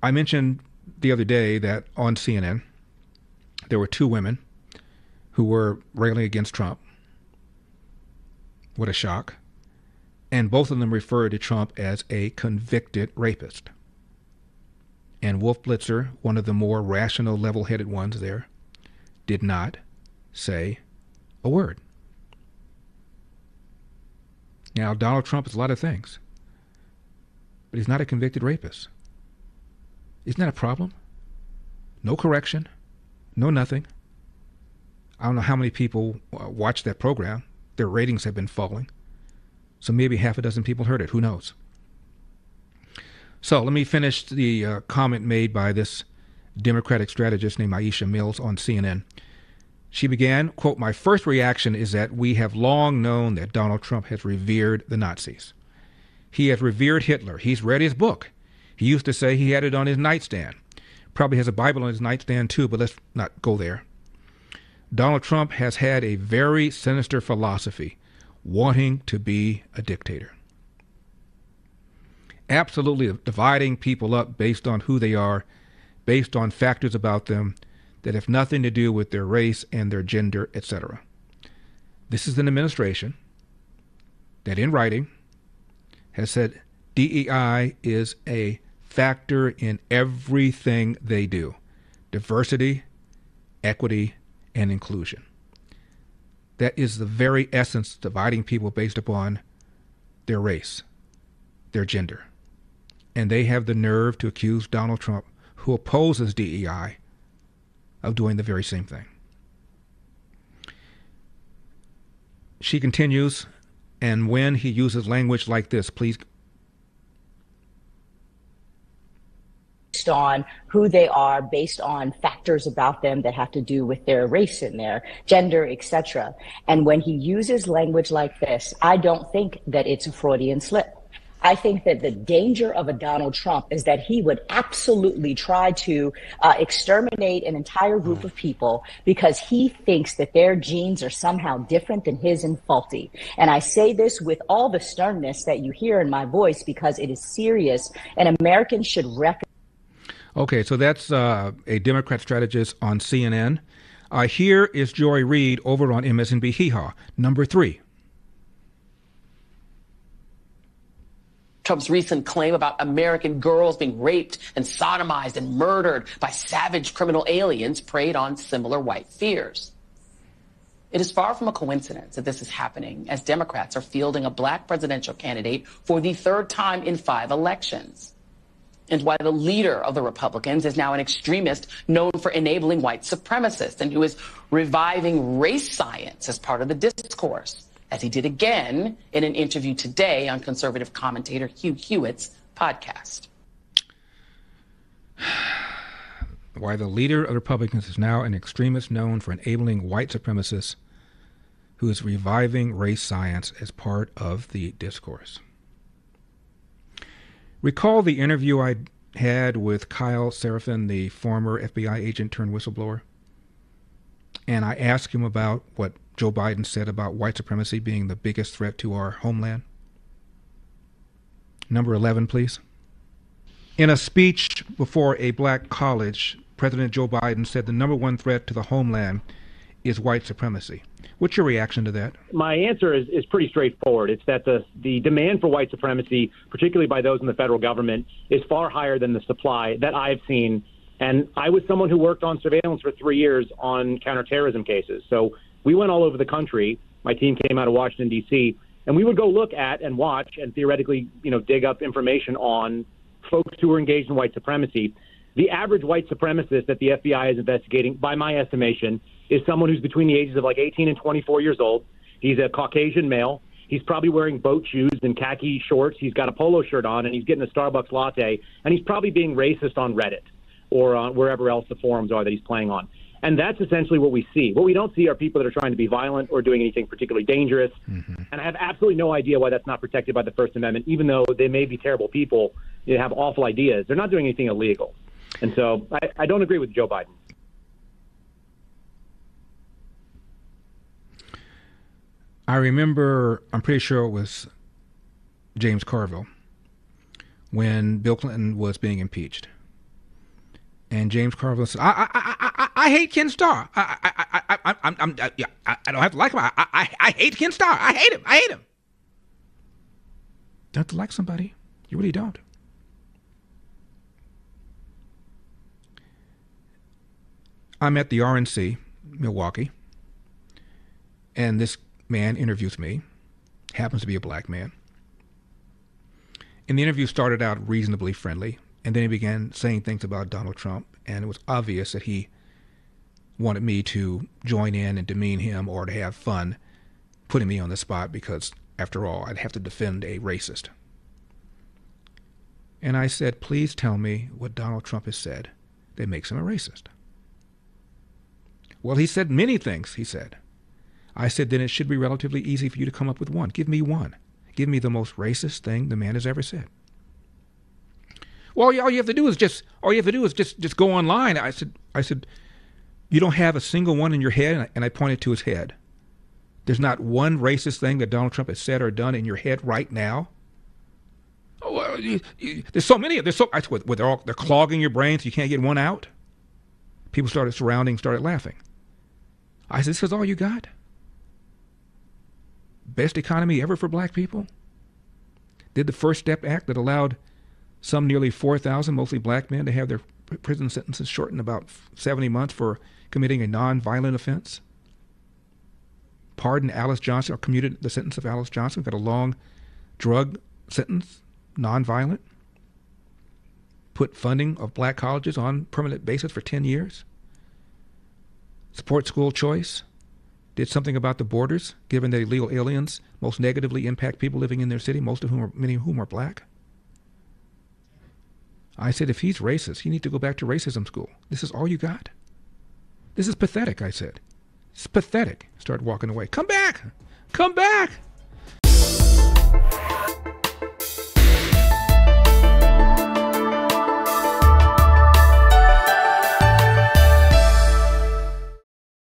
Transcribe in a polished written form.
I mentioned the other day that on CNN, there were two women who were railing against Trump. What a shock. And both of them referred to Trump as a convicted rapist. And Wolf Blitzer, one of the more rational, level-headed ones there, did not say a word. Now, Donald Trump is a lot of things, but he's not a convicted rapist. Isn't that a problem? No correction, no nothing. I don't know how many people watch that program. Their ratings have been falling. So maybe half a dozen people heard it. Who knows? So let me finish the comment made by this Democratic strategist named Aisha Mills on CNN. She began, quote, "My first reaction is that we have long known that Donald Trump has revered the Nazis. He has revered Hitler. He's read his book. He used to say he had it on his nightstand. Probably has a Bible on his nightstand too, but let's not go there. Donald Trump has had a very sinister philosophy, wanting to be a dictator. Absolutely dividing people up based on who they are, based on factors about them that have nothing to do with their race and their gender, etc. This is an administration that in writing has said DEI is a factor in everything they do. Diversity, equity, and inclusion. That is the very essence of dividing people based upon their race, their gender. And they have the nerve to accuse Donald Trump, who opposes DEI, of doing the very same thing. She continues, and when he uses language like this, please. Based on who they are, based on factors about them that have to do with their race and their gender, etc. And when he uses language like this, I don't think that it's a Freudian slip. I think that the danger of a Donald Trump is that he would absolutely try to exterminate an entire group of people because he thinks that their genes are somehow different than his and faulty. And I say this with all the sternness that you hear in my voice because it is serious, and Americans should recognize. Okay, so that's a Democrat strategist on CNN. Here is Joy Reid over on MSNB Hee-Haw, number 3. Trump's recent claim about American girls being raped and sodomized and murdered by savage criminal aliens preyed on similar white fears. It is far from a coincidence that this is happening as Democrats are fielding a black presidential candidate for the third time in 5 elections. And why the leader of the Republicans is now an extremist known for enabling white supremacists and who is reviving race science as part of the discourse, as he did again in an interview today on conservative commentator Hugh Hewitt's podcast. Why the leader of the Republicans is now an extremist known for enabling white supremacists who is reviving race science as part of the discourse. Recall the interview I had with Kyle Seraphin, the former FBI agent turned whistleblower? And I asked him about what Joe Biden said about white supremacy being the biggest threat to our homeland. Number 11, please. In a speech before a black college, President Joe Biden said the number one threat to the homeland is white supremacy. What's your reaction to that? My answer is pretty straightforward. It's that the demand for white supremacy, particularly by those in the federal government, is far higher than the supply that I've seen. And I was someone who worked on surveillance for 3 years on counterterrorism cases. So we went all over the country. My team came out of Washington, D.C., and we would go look at and watch and theoretically, dig up information on folks who were engaged in white supremacy. The average white supremacist that the FBI is investigating, by my estimation, is someone who's between the ages of like 18 and 24 years old. He's a Caucasian male. He's probably wearing boat shoes and khaki shorts. He's got a polo shirt on, and he's getting a Starbucks latte. And he's probably being racist on Reddit or on wherever else the forums are that he's playing on. And that's essentially what we see. What we don't see are people that are trying to be violent or doing anything particularly dangerous. Mm-hmm. And I have absolutely no idea why that's not protected by the First Amendment, even though they may be terrible people, they have awful ideas. They're not doing anything illegal. And so I don't agree with Joe Biden. I remember, I'm pretty sure it was James Carville, when Bill Clinton was being impeached. And James Carville said, I hate Ken Starr. I don't have to like him. I hate Ken Starr. I hate him. I hate him. Don't have to like somebody. You really don't. I'm at the RNC, Milwaukee, and this man interviews me. Happens to be a black man. And the interview started out reasonably friendly, and then he began saying things about Donald Trump, and it was obvious that he wanted me to join in and demean him or to have fun putting me on the spot because, after all, I'd have to defend a racist. And I said, please tell me what Donald Trump has said that makes him a racist. Well, he said many things, he said. I said, then it should be relatively easy for you to come up with one. Give me one. Give me the most racist thing the man has ever said. Well, all you have to do is just go online. I said, you don't have a single one in your head, and I pointed to his head. There's not one racist thing that Donald Trump has said or done in your head right now. Oh, well, there's so many. They're clogging your brain so you can't get one out. People started laughing. I said, this is all you got? Best economy ever for black people? Did the First Step Act that allowed some nearly 4,000, mostly black men, to have their prison sentences shortened about 70 months for committing a non-violent offense? Pardon Alice Johnson, or commuted the sentence of Alice Johnson, got a long drug sentence, non-violent. Put funding of black colleges on permanent basis for 10 years. Support school choice. Did something about the borders, given that illegal aliens most negatively impact people living in their city, many of whom are black. I said, if he's racist, you need to go back to racism school. This is all you got? This is pathetic, I said. It's pathetic. Started walking away. Come back! Come back!